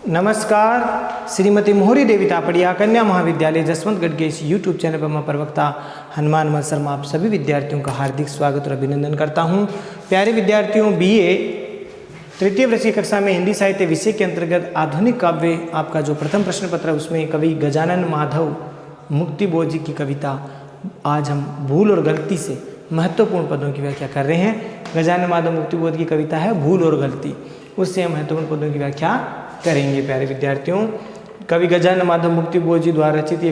नमस्कार। श्रीमती मोहरी देवी तापड़िया कन्या महाविद्यालय जसवंतगढ़ के इस यूट्यूब चैनल पर मैं प्रवक्ता हनुमान मन शर्मा आप सभी विद्यार्थियों का हार्दिक स्वागत और अभिनंदन करता हूं। प्यारे विद्यार्थियों, बीए तृतीय वर्षीय कक्षा में हिंदी साहित्य विषय के अंतर्गत आधुनिक काव्य आपका जो प्रथम प्रश्न पत्र है उसमें कवि गजानन माधव मुक्तिबोध जी की कविता आज हम भूल और गलती से महत्वपूर्ण पदों की व्याख्या कर रहे हैं। गजानन माधव मुक्तिबोध की कविता है भूल और गलती, उससे हम महत्वपूर्ण पदों की व्याख्या करेंगे। प्यारे विद्यार्थियों, कवि गजानन माधव मुक्तिबोध जी द्वारा रचित ये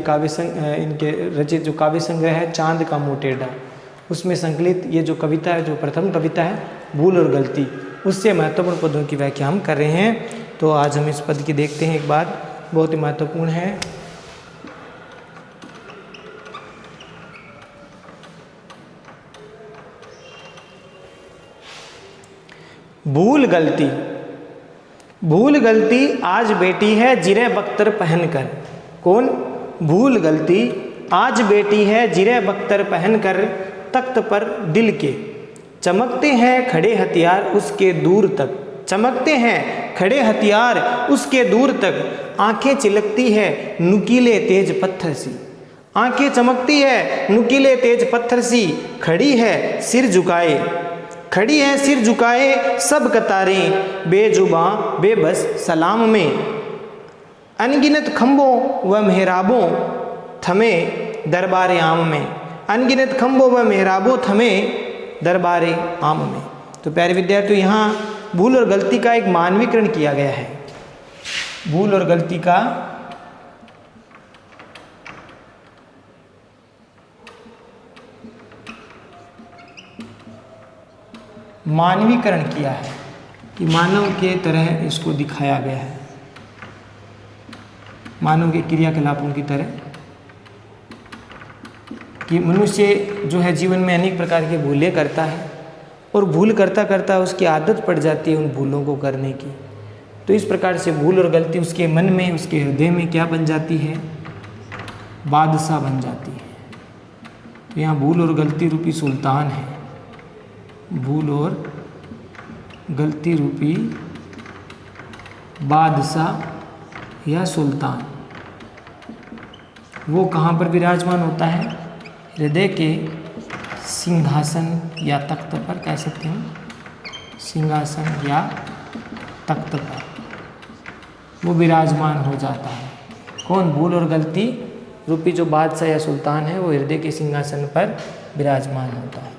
इनके रचित जो काव्य संग्रह है चांद का मुँह टेढ़ा, उसमें संकलित ये जो कविता है, जो प्रथम कविता है भूल और गलती, उससे महत्वपूर्ण पदों की व्याख्या हम कर रहे हैं। तो आज हम इस पद की देखते हैं। एक बात बहुत ही महत्वपूर्ण है, भूल गलती। भूल गलती आज बेटी है जिरे बख्तर पहनकर। कौन? भूल गलती आज बेटी है जिरे बख्तर पहनकर, तख्त पर दिल के चमकते हैं खड़े हथियार उसके दूर तक। चमकते हैं खड़े हथियार उसके दूर तक, आंखें चिलकती है नुकीले तेज पत्थर सी। आंखें चमकती है नुकीले तेज पत्थर सी, खड़ी है सिर झुकाए, खड़ी है सिर झुकाए सब कतारें, बेजुबां बेबस सलाम में। अनगिनत खंभों व मेहराबों थमे दरबारे आम में। अनगिनत खंभों व मेहराबों थमे दरबारे आम में। तो प्यारे विद्यार्थियों, यहाँ भूल और गलती का एक मानवीकरण किया गया है। भूल और गलती का मानवीकरण किया है कि मानव के तरह इसको दिखाया गया है, मानव के क्रियाकलापों की तरह, कि मनुष्य जो है जीवन में अनेक प्रकार की भूलें करता है और भूल करता करता उसकी आदत पड़ जाती है उन भूलों को करने की। तो इस प्रकार से भूल और गलती उसके मन में, उसके हृदय में क्या बन जाती है? बादशाह बन जाती है। तो यहाँ भूल और गलती रूपी सुल्तान है। भूल और गलती रूपी बादशाह या सुल्तान, वो कहाँ पर विराजमान होता है? हृदय के सिंहासन या तख्त पर, कह सकते हैं सिंहासन या तख्त पर वो विराजमान हो जाता है। कौन? भूल और गलती रूपी जो बादशाह या सुल्तान है वो हृदय के सिंहासन पर विराजमान होता है।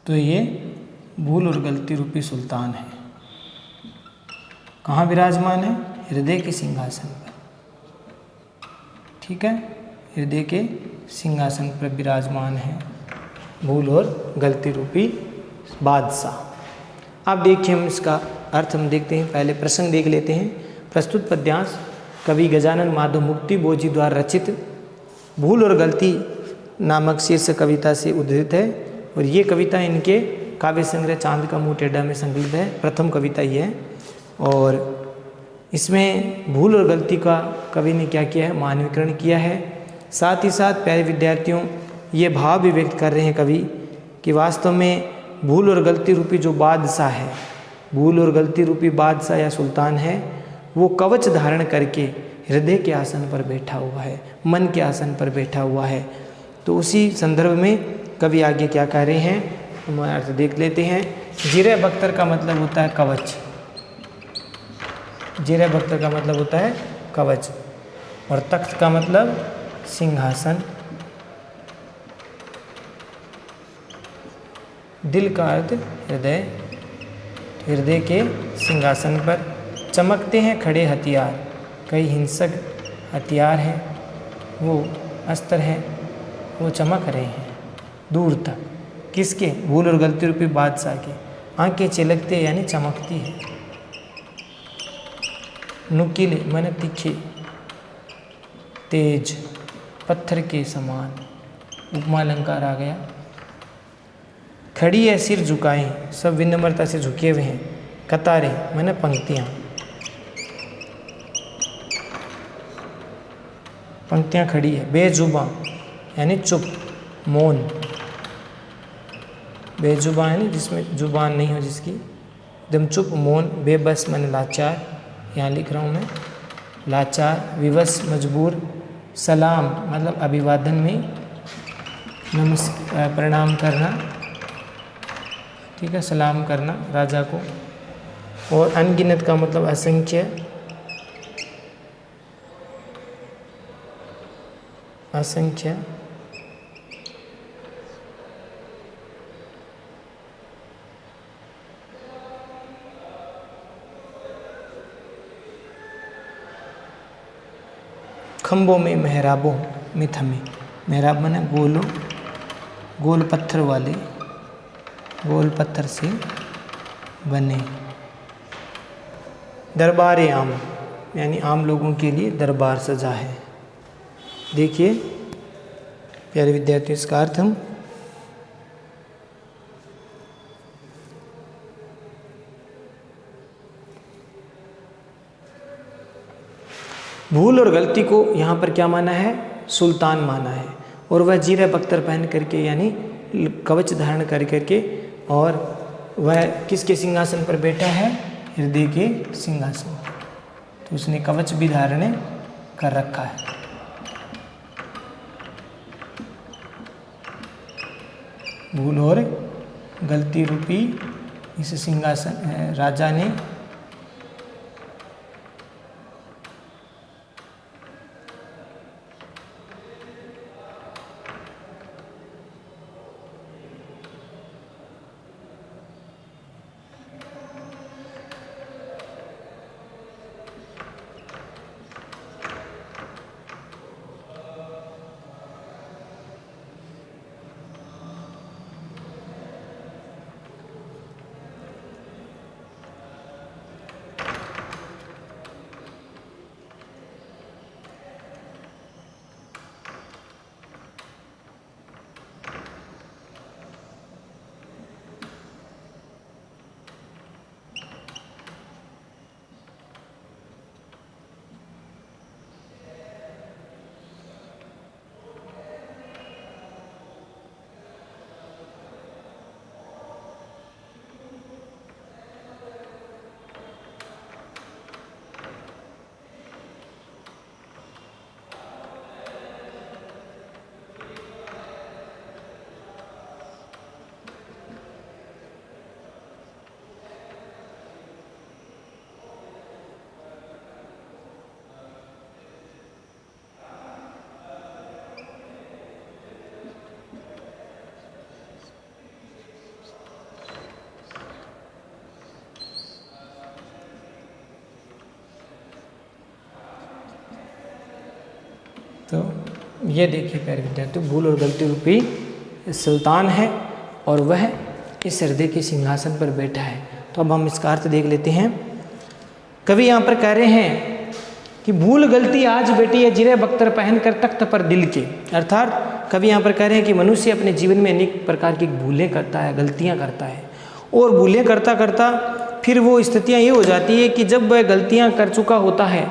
तो ये भूल और गलती रूपी सुल्तान है। कहाँ विराजमान है? हृदय के सिंहासन पर। ठीक है, हृदय के सिंहासन पर विराजमान है भूल और गलती रूपी बादशाह। अब देखिए हम इसका अर्थ हम देखते हैं। पहले प्रसंग देख लेते हैं। प्रस्तुत पद्यांश कवि गजानन माधव मुक्तिबोध जी द्वारा रचित भूल और गलती नामक शीर्षक कविता से उद्धृत है और ये कविता इनके काव्य संग्रह चांद का मुँह टेढ़ा में संकलित है। प्रथम कविता ये है और इसमें भूल और गलती का कवि ने क्या किया है? मानवीकरण किया है। साथ ही साथ प्यारे विद्यार्थियों, ये भाव भी व्यक्त कर रहे हैं कवि कि वास्तव में भूल और गलती रूपी जो बादशाह है, भूल और गलती रूपी बादशाह या सुल्तान है, वो कवच धारण करके हृदय के आसन पर बैठा हुआ है, मन के आसन पर बैठा हुआ है। तो उसी संदर्भ में कवि आगे क्या कह रहे हैं हम अर्थ देख लेते हैं। जिरे बख्तर का मतलब होता है कवच। जिरे बख्तर का मतलब होता है कवच और तख्त का मतलब सिंहासन। दिल का अर्थ हृदय। हृदय के सिंहासन पर चमकते हैं खड़े हथियार। कई हिंसक हथियार हैं, वो अस्त्र हैं, वो चमक रहे हैं दूर तक। किसके? भूल और गलती रूपी बादशाह के। आंखें चिलकते यानी चमकती है। नुकीले माने तीखे, तेज पत्थर के समान, उपमा अलंकार आ गया। खड़ी है सिर झुकाए, सब विनम्रता से झुके हुए हैं। कतारें माने पंक्तियाँ, पंक्तियाँ खड़ी है। बेजुबां यानी चुप, मौन। बेजुबां यानी जिसमें जुबान नहीं हो, जिसकी एकदम चुप, मौन। बेबस माने लाचार, यहाँ लिख रहा हूँ मैं, लाचार। विवश मजबूर। सलाम मतलब अभिवादन में प्रणाम करना, ठीक है, सलाम करना राजा को। और अनगिनत का मतलब असंख्य, असंख्य। खम्भों में मेहराबों में थमे, मेहराब माने गोलो, गोल पत्थर वाले, गोल पत्थर से बने। दरबार आम यानी आम लोगों के लिए दरबार सजा है। देखिए प्यारे विद्यार्थियों, इसका अर्थ हम भूल और गलती को यहाँ पर क्या माना है? सुल्तान माना है। और वह जीरा बख्तर पहन करके यानी कवच धारण कर करके, और वह किसके सिंहासन पर बैठा है? हृदय के सिंहासन। तो उसने कवच भी धारण कर रखा है। भूल और गलती रूपी इस सिंहासन राजा ने तो ये देखिए प्यारे विद्यार्थी, भूल और गलती रूपी सुल्तान है और वह इस हृदय के सिंहासन पर बैठा है। तो अब हम इसका अर्थ देख लेते हैं। कवि यहाँ पर कह रहे हैं कि भूल गलती आज बैठी है जिरे बख्तर पहन कर तख्त पर दिल के। अर्थात कवि यहाँ पर कह रहे हैं कि मनुष्य अपने जीवन में अनेक प्रकार की भूलें करता है, गलतियाँ करता है, और भूलें करता करता फिर वो स्थितियाँ ये हो जाती है कि जब वह गलतियाँ कर चुका होता है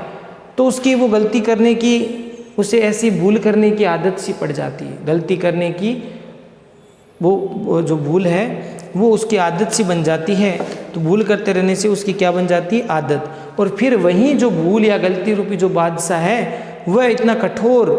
तो उसकी वो गलती करने की, उसे ऐसी भूल करने की आदत सी पड़ जाती है। गलती करने की वो जो भूल है वो उसकी आदत सी बन जाती है। तो भूल करते रहने से उसकी क्या बन जाती है? आदत। और फिर वही जो भूल या गलती रूपी जो बादशाह है वह इतना कठोर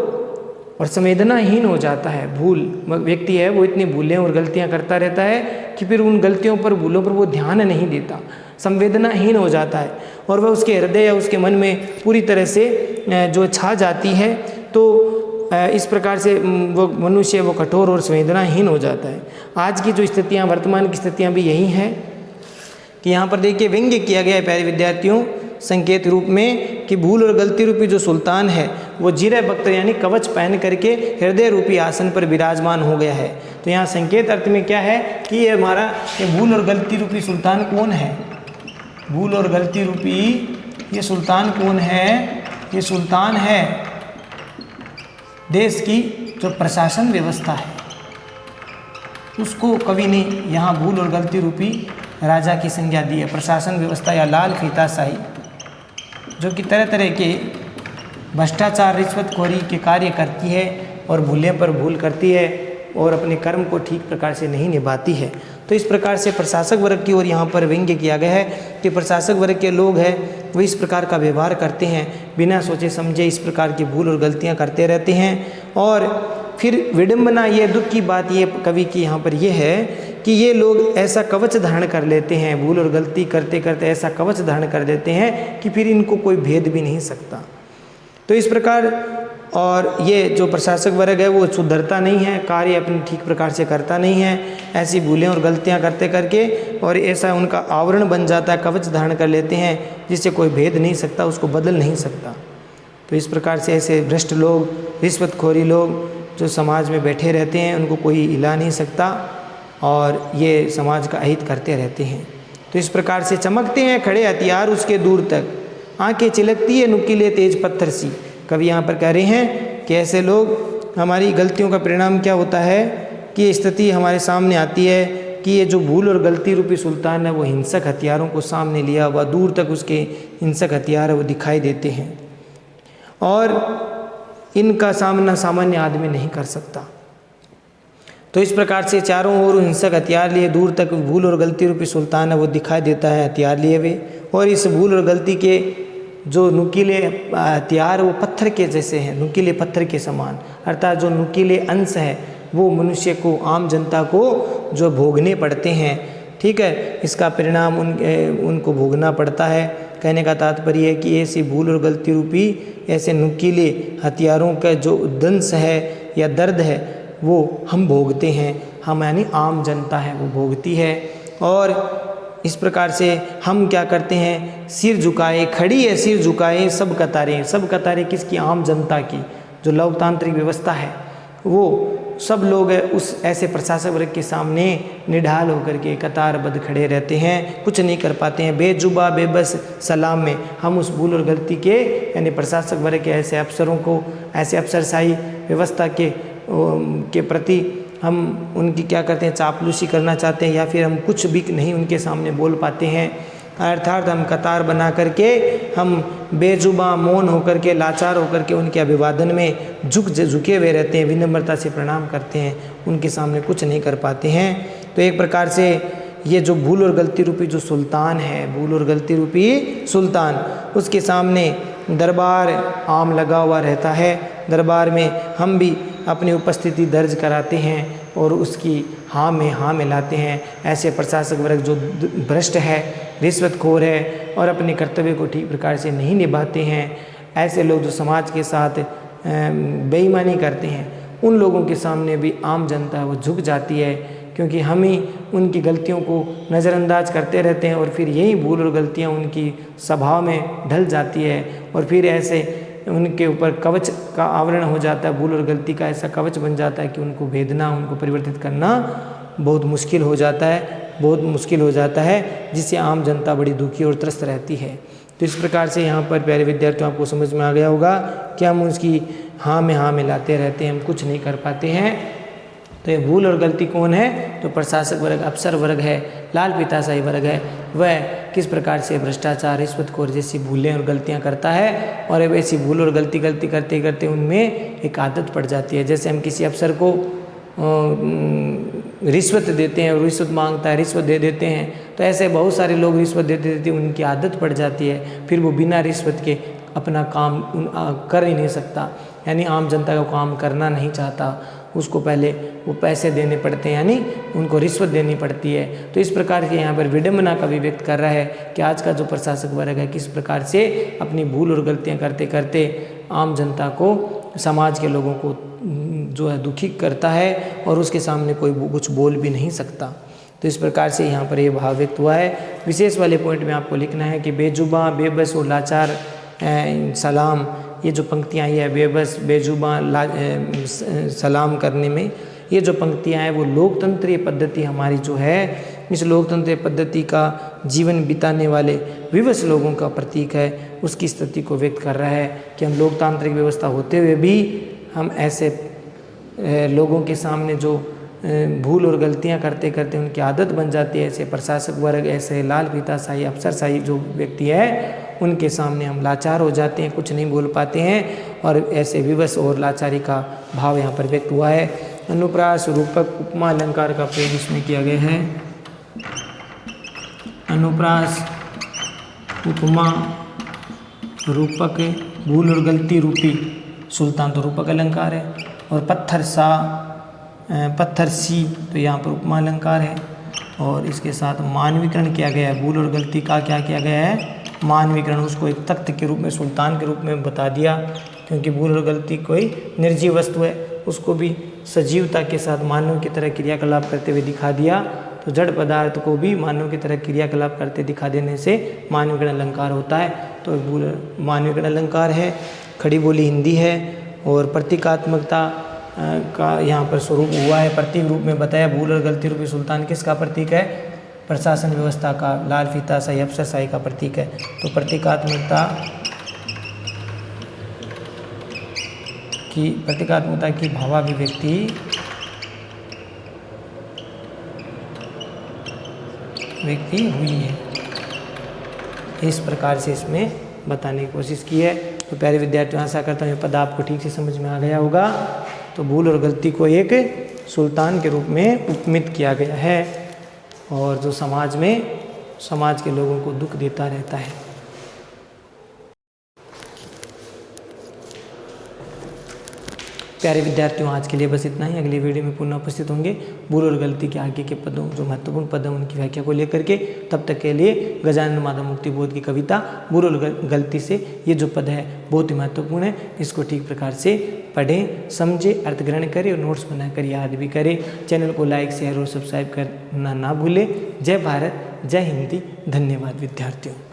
और संवेदनाहीन हो जाता है। भूल व्यक्ति है वो इतनी भूलें और गलतियां करता रहता है कि फिर उन गलतियों पर, भूलों पर वो ध्यान नहीं देता, संवेदनाहीन हो जाता है, और वह उसके हृदय या उसके मन में पूरी तरह से जो छा जाती है। तो इस प्रकार से वो मनुष्य वो कठोर और संवेदनाहीन हो जाता है। आज की जो स्थितियाँ, वर्तमान की स्थितियाँ भी यही हैं कि यहाँ पर देखिए व्यंग्य किया गया है प्यारे विद्यार्थियों संकेत रूप में कि भूल और गलती रूपी जो सुल्तान है वो जीरे बख्तर यानी कवच पहन करके हृदय रूपी आसन पर विराजमान हो गया है। तो यहाँ संकेत अर्थ में क्या है कि ये हमारा ये भूल और गलती रूपी सुल्तान कौन है? भूल और गलती रूपी ये सुल्तान कौन है? ये सुल्तान है देश की जो प्रशासन व्यवस्था है उसको कवि ने यहाँ भूल और गलती रूपी राजा की संज्ञा दी है। प्रशासन व्यवस्था या लाल फीताशाही जो कि तरह तरह के भ्रष्टाचार रिश्वतखोरी के कार्य करती है और भूले पर भूल करती है और अपने कर्म को ठीक प्रकार से नहीं निभाती है। तो इस प्रकार से प्रशासक वर्ग की ओर यहाँ पर व्यंग्य किया गया है कि प्रशासक वर्ग के लोग हैं वो इस प्रकार का व्यवहार करते हैं, बिना सोचे समझे इस प्रकार की भूल और गलतियाँ करते रहते हैं। और फिर विडंबना, ये दुख की बात ये कवि की यहाँ पर ये है कि ये लोग ऐसा कवच धारण कर लेते हैं, भूल और गलती करते करते ऐसा कवच धारण कर देते हैं कि फिर इनको कोई भेद भी नहीं सकता। तो इस प्रकार और ये जो प्रशासक वर्ग है वो सुधरता नहीं है, कार्य अपने ठीक प्रकार से करता नहीं है, ऐसी भूलें और गलतियां करते करके और ऐसा उनका आवरण बन जाता है, कवच धारण कर लेते हैं जिससे कोई भेद नहीं सकता, उसको बदल नहीं सकता। तो इस प्रकार से ऐसे भ्रष्ट लोग, रिश्वतखोरी लोग जो समाज में बैठे रहते हैं उनको कोई हिला नहीं सकता और ये समाज का अहित करते रहते हैं। तो इस प्रकार से चमकते हैं खड़े हथियार उसके दूर तक, आंखें चिलकती है नुकीले तेज पत्थर सी। कवि यहाँ पर कह रहे हैं कि ऐसे लोग, हमारी गलतियों का परिणाम क्या होता है कि ये स्थिति हमारे सामने आती है कि ये जो भूल और गलती रूपी सुल्तान है वो हिंसक हथियारों को सामने लिया हुआ, दूर तक उसके हिंसक हथियार वो दिखाई देते हैं और इनका सामना सामान्य आदमी नहीं कर सकता। तो इस प्रकार से चारों ओर हिंसक हथियार लिए दूर तक भूल और गलती रूपी सुल्तान है वो दिखाई देता है, हथियार लिए हुए। और इस भूल और गलती के जो नुकीले हथियार वो पत्थर के जैसे हैं, नुकीले पत्थर के समान, अर्थात जो नुकीले अंश है वो मनुष्य को, आम जनता को जो भोगने पड़ते हैं, ठीक है, इसका परिणाम उनको भोगना पड़ता है। कहने का तात्पर्य है कि ऐसी भूल और गलती रूपी ऐसे नुकीले हथियारों का जो दंश है या दर्द है वो हम भोगते हैं, हम यानी आम जनता है वो भोगती है। और इस प्रकार से हम क्या करते हैं, सिर झुकाए खड़ी है, सिर झुकाए सब कतारें। सब कतारें किसकी? आम जनता की। जो लोकतांत्रिक व्यवस्था है वो सब लोग उस ऐसे प्रशासक वर्ग के सामने निढाल होकर के कतारबद्ध खड़े रहते हैं, कुछ नहीं कर पाते हैं। बेजुबा बेबस सलाम में हम उस भूल और गलती के यानी प्रशासक वर्ग के ऐसे अफसरों को, ऐसे अफसरशाही व्यवस्था के प्रति हम उनकी क्या करते हैं, चापलूसी करना चाहते हैं या फिर हम कुछ भी नहीं उनके सामने बोल पाते हैं। अर्थात हम कतार बना करके हम बेजुबा मौन होकर के, लाचार होकर के उनके अभिवादन में झुके हुए रहते हैं, विनम्रता से प्रणाम करते हैं, उनके सामने कुछ नहीं कर पाते हैं। तो एक प्रकार से ये जो भूल और गलती रूपी जो सुल्तान है, भूल और गलती रूपी सुल्तान, उसके सामने दरबार आम लगा हुआ रहता है। दरबार में हम भी अपनी उपस्थिति दर्ज कराते हैं और उसकी हाँ में हाँ मिलाते हैं। ऐसे प्रशासक वर्ग जो भ्रष्ट है, रिश्वतखोर है और अपने कर्तव्य को ठीक प्रकार से नहीं निभाते हैं, ऐसे लोग जो समाज के साथ बेईमानी करते हैं, उन लोगों के सामने भी आम जनता वो झुक जाती है, क्योंकि हम ही उनकी गलतियों को नज़रअंदाज करते रहते हैं और फिर यही भूल और गलतियाँ उनकी स्वभाव में ढल जाती है और फिर ऐसे उनके ऊपर कवच का आवरण हो जाता है, भूल और गलती का ऐसा कवच बन जाता है कि उनको भेदना, उनको परिवर्तित करना बहुत मुश्किल हो जाता है, बहुत मुश्किल हो जाता है, जिससे आम जनता बड़ी दुखी और त्रस्त रहती है। तो इस प्रकार से यहाँ पर प्यारे विद्यार्थियों आपको समझ में आ गया होगा कि हम उसकी हाँ में हाँ मिलाते रहते हैं, हम कुछ नहीं कर पाते हैं। तो ये भूल और गलती कौन है? तो प्रशासक वर्ग, अफसर वर्ग है, लाल फीताशाही वर्ग है, वह किस प्रकार से भ्रष्टाचार, रिश्वतखोर जैसी भूलें और गलतियां करता है और वैसी भूल और गलती करते करते उनमें एक आदत पड़ जाती है। जैसे हम किसी अफसर को रिश्वत देते हैं और रिश्वत मांगता है, रिश्वत दे देते हैं, तो ऐसे बहुत सारे लोग रिश्वत देते देते उनकी आदत पड़ जाती है, फिर वो बिना रिश्वत के अपना काम कर ही नहीं सकता, यानी आम जनता का काम करना नहीं चाहता, उसको पहले वो पैसे देने पड़ते हैं, यानी उनको रिश्वत देनी पड़ती है। तो इस प्रकार के यहाँ पर विडंबना का भी व्यक्त कर रहा है कि आज का जो प्रशासक वर्ग है किस प्रकार से अपनी भूल और गलतियाँ करते करते आम जनता को, समाज के लोगों को जो है दुखी करता है और उसके सामने कोई कुछ बोल भी नहीं सकता। तो इस प्रकार से यहाँ पर ये भाव व्यक्त हुआ है। विशेष वाले पॉइंट में आपको लिखना है कि बेजुबा बेबस और लाचार सलाम, ये जो पंक्तियाँ आई है बेबस बेजुबा सलाम करने में, ये जो पंक्तियाँ हैं वो लोकतंत्रीय पद्धति हमारी जो है, इस लोकतंत्रीय पद्धति का जीवन बिताने वाले विवश लोगों का प्रतीक है। उसकी स्थिति को व्यक्त कर रहा है कि हम लोकतांत्रिक व्यवस्था होते हुए भी हम ऐसे लोगों के सामने जो भूल और गलतियां करते करते उनकी आदत बन जाती है, ऐसे प्रशासक वर्ग, ऐसे लाल फीताशाही अफसरशाही जो व्यक्ति है उनके सामने हम लाचार हो जाते हैं, कुछ नहीं बोल पाते हैं और ऐसे विवश और लाचारी का भाव यहाँ पर व्यक्त हुआ है। अनुप्रास, रूपक, उपमा अलंकार का प्रयोग इसमें किया गया है। अनुप्रास, उपमा, रूपक, भूल और गलती रूपी सुल्तान तो रूपक अलंकार है, और पत्थर सा, पत्थर सी तो यहाँ पर उपमा अलंकार है। और इसके साथ मानवीकरण किया गया है, भूल और गलती का क्या किया गया है, मानवीकरण, उसको एक तख्त के रूप में, सुल्तान के रूप में बता दिया, क्योंकि भूल और गलती कोई निर्जीव वस्तु है, उसको भी सजीवता के साथ मानव की तरह क्रियाकलाप करते हुए दिखा दिया। तो जड़ पदार्थ को भी मानव की तरह क्रियाकलाप करते दिखा देने से मानवीकरण अलंकार होता है। तो भूल मानवीकरण अलंकार है। खड़ी बोली हिंदी है और प्रतीकात्मकता का यहाँ पर स्वरूप हुआ है, प्रतीक रूप में बताया। भूल और गलती रूपी सुल्तान किसका प्रतीक है, प्रशासन व्यवस्था का, लाल फीताशाही अफसरशाही का प्रतीक है। तो प्रतीकात्मकता की भावाभिव्यक्ति हुई है, इस प्रकार से इसमें बताने की कोशिश की है। तो प्यारे विद्यार्थियों, आशा करता हूँ ये पद आपको ठीक से समझ में आ गया होगा। तो भूल और गलती को एक सुल्तान के रूप में उपमित किया गया है और जो समाज के लोगों को दुख देता रहता है। प्यारे विद्यार्थियों, आज के लिए बस इतना ही। अगली वीडियो में पुनः उपस्थित होंगे भूल और गलती के आगे के पदों, जो महत्वपूर्ण पद हैं उनकी व्याख्या को लेकर के। तब तक के लिए गजानन माधव मुक्ति बोध की कविता भूल और गलती से ये जो पद है बहुत ही महत्वपूर्ण है, इसको ठीक प्रकार से पढ़ें, समझें, अर्थ ग्रहण करें और नोट्स बनाकर याद भी करें। चैनल को लाइक, शेयर और सब्सक्राइब करना ना भूलें। जय भारत, जय हिंदी। धन्यवाद विद्यार्थियों।